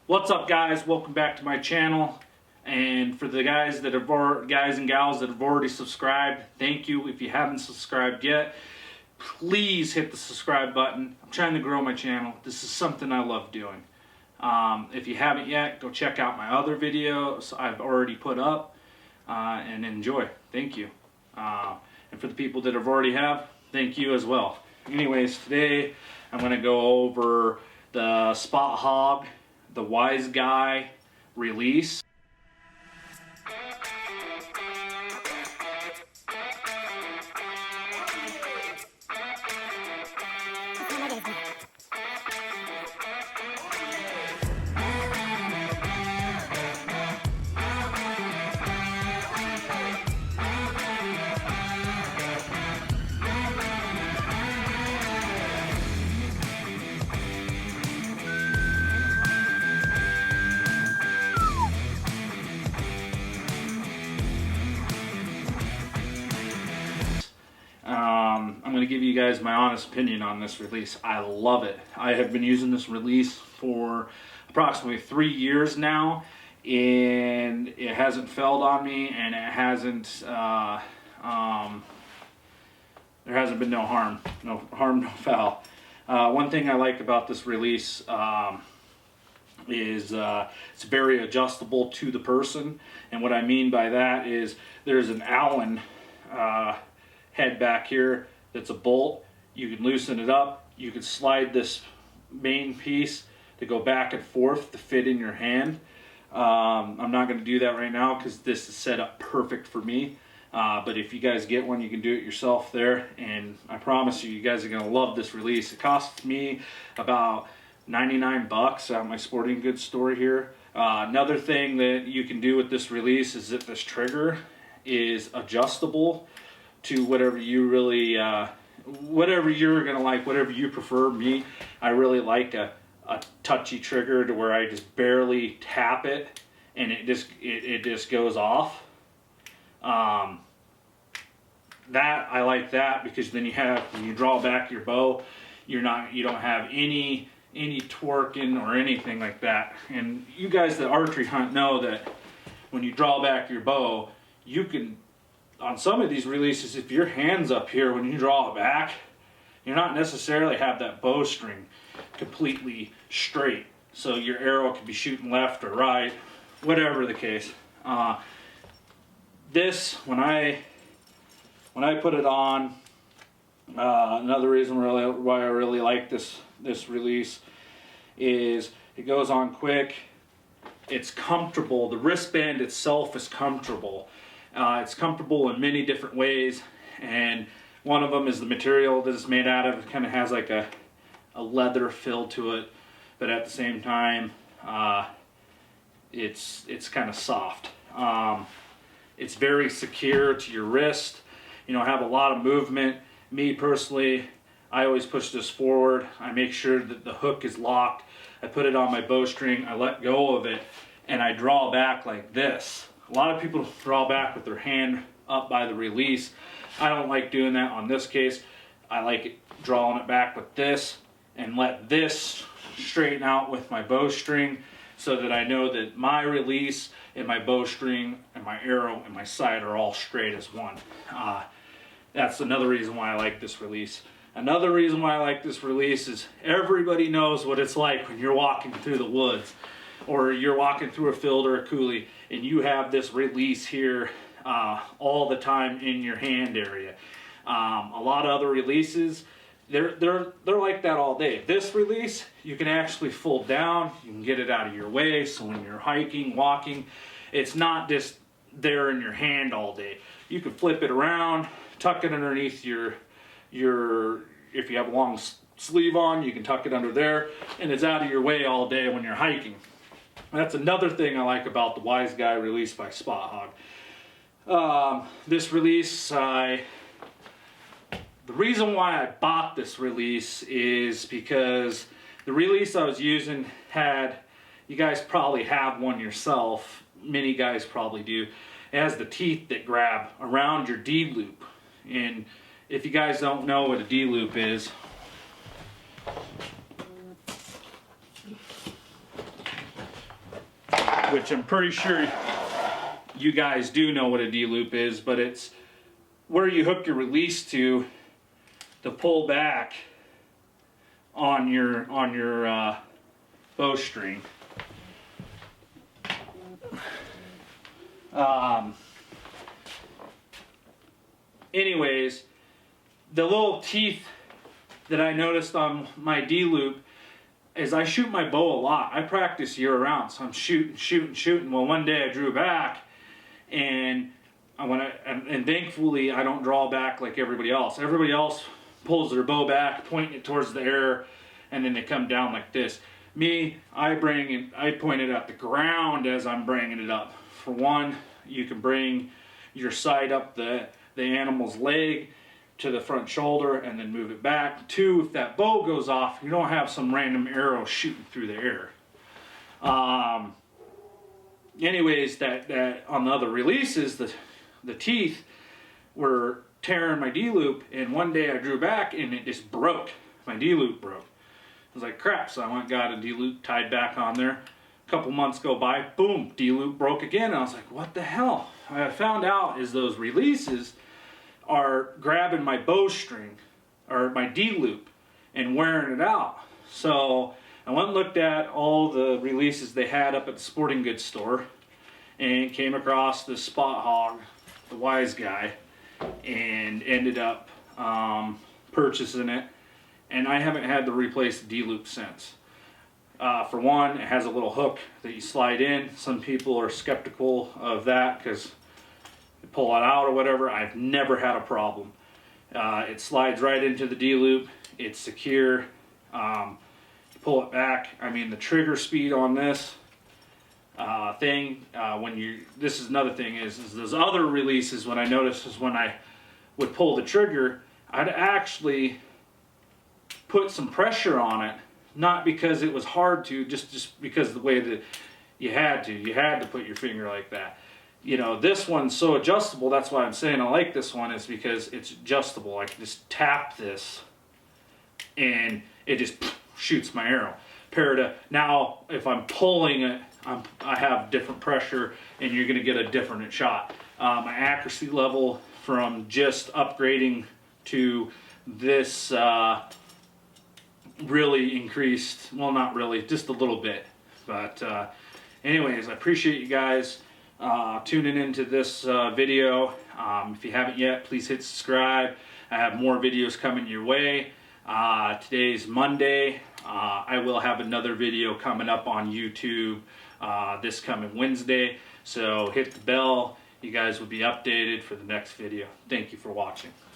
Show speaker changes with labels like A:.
A: What's up, guys? Welcome back to my channel. And for the guys and gals that have already subscribed, thank you. If you haven't subscribed yet, please hit the subscribe button. I'm trying to grow my channel. This is something I love doing. If you haven't yet, go check out my other videos I've already put up and enjoy. Thank you. And for the people that thank you as well. Anyways, today I'm going to go over the Spot Hogg, the wiseguy release. I'm going to give you guys my honest opinion on this release. I love it. I have been using this release for approximately 3 years now, and it hasn't failed on me, and it hasn't there hasn't been no harm, no foul. One thing I like about this release is it's very adjustable to the person, and what I mean by that is there's an Allen head back here that's a bolt. You can loosen it up. You can slide this main piece to go back and forth to fit in your hand. I'm not going to do that right now because this is set up perfect for me. But if you guys get one, you can do it yourself there. And I promise you, you guys are going to love this release. It cost me about 99 bucks at my sporting goods store here. Another thing that you can do with this release is that this trigger is adjustable to whatever you really, whatever you're gonna like, whatever you prefer. Me, I really like a touchy trigger to where I just barely tap it and it just goes off. That I like that because then when you draw back your bow, you don't have any twerking or anything like that. And you guys that archery hunt know that when you draw back your bow, you can, on some of these releases, if your hand's up here when you draw it back, you're not necessarily have that bowstring completely straight. So your arrow could be shooting left or right, whatever the case. This, when I put it on, another reason why I really like this release is it goes on quick. It's comfortable. The wristband itself is comfortable. It's comfortable in many different ways, and one of them is the material that it's made out of. It kind of has like a leather feel to it, but at the same time, it's kind of soft. It's very secure to your wrist. You know, have a lot of movement. Me personally, I always push this forward. I make sure that the hook is locked. I put it on my bowstring. I let go of it, and I draw back like this. A lot of people draw back with their hand up by the release. I don't like doing that on this case. I like it drawing it back with this and let this straighten out with my bowstring so that I know that my release and my bowstring and my arrow and my sight are all straight as one. That's another reason why I like this release. Another reason why I like this release is everybody knows what it's like when you're walking through the woods or you're walking through a field or a coulee and you have this release here all the time in your hand area. A lot of other releases, they're like that all day. This release, you can actually fold down, you can get it out of your way, so when you're hiking, walking, it's not just there in your hand all day. You can flip it around, tuck it underneath your if you have a long sleeve on, you can tuck it under there, and it's out of your way all day when you're hiking. That's another thing I like about the wiseguy release by Spot Hogg. This release, the reason why I bought this release is because the release I was using had, you guys probably have one yourself, many guys probably do, it has the teeth that grab around your D-loop. And if you guys don't know what a D-loop is, which I'm pretty sure you guys do know what a D-loop is, but it's where you hook your release to pull back on your bowstring. Anyways, the little teeth that I noticed on my D-loop is I shoot my bow a lot. I practice year round, so I'm shooting. Well, one day I drew back, and thankfully I don't draw back like everybody else. Everybody else pulls their bow back, pointing it towards the air, and then they come down like this. Me, I point it at the ground as I'm bringing it up. For one, you can bring your sight up the animal's leg to the front shoulder and then move it back. Two, if that bow goes off, you don't have some random arrow shooting through the air. Anyways, that on the other releases, the teeth were tearing my D-loop, and one day I drew back and it just broke. My D-loop broke. I was like, crap, so I went and got a D-loop tied back on there. A couple months go by, boom, D-loop broke again. And I was like, what the hell? What I found out is those releases are grabbing my bowstring or my D-loop and wearing it out. So I went and looked at all the releases they had up at the sporting goods store and came across the Spot Hogg, the wiseguy, and ended up purchasing it. And I haven't had to replace the D-loop since. For one, it has a little hook that you slide in. Some people are skeptical of that because you pull it out or whatever. I've never had a problem. It slides right into the D-loop. It's secure. You pull it back. I mean, the trigger speed on this thing, this is another thing, is those other releases, when I noticed is when I would pull the trigger, I'd actually put some pressure on it. Not because it was hard to, just because of the way that you had to put your finger like that. You know, this one's so adjustable. That's why I'm saying I like this one, is because it's adjustable. I can just tap this and it just shoots my arrow. Compared to now, if I'm pulling it, I have different pressure and you're going to get a different shot. My accuracy level from just upgrading to this really increased. Well, not really, just a little bit. But anyways, I appreciate you guys tuning into this video. If you haven't yet, please hit subscribe. I have more videos coming your way. Today's Monday. I will have another video coming up on YouTube this coming Wednesday. So hit the bell. You guys will be updated for the next video. Thank you for watching.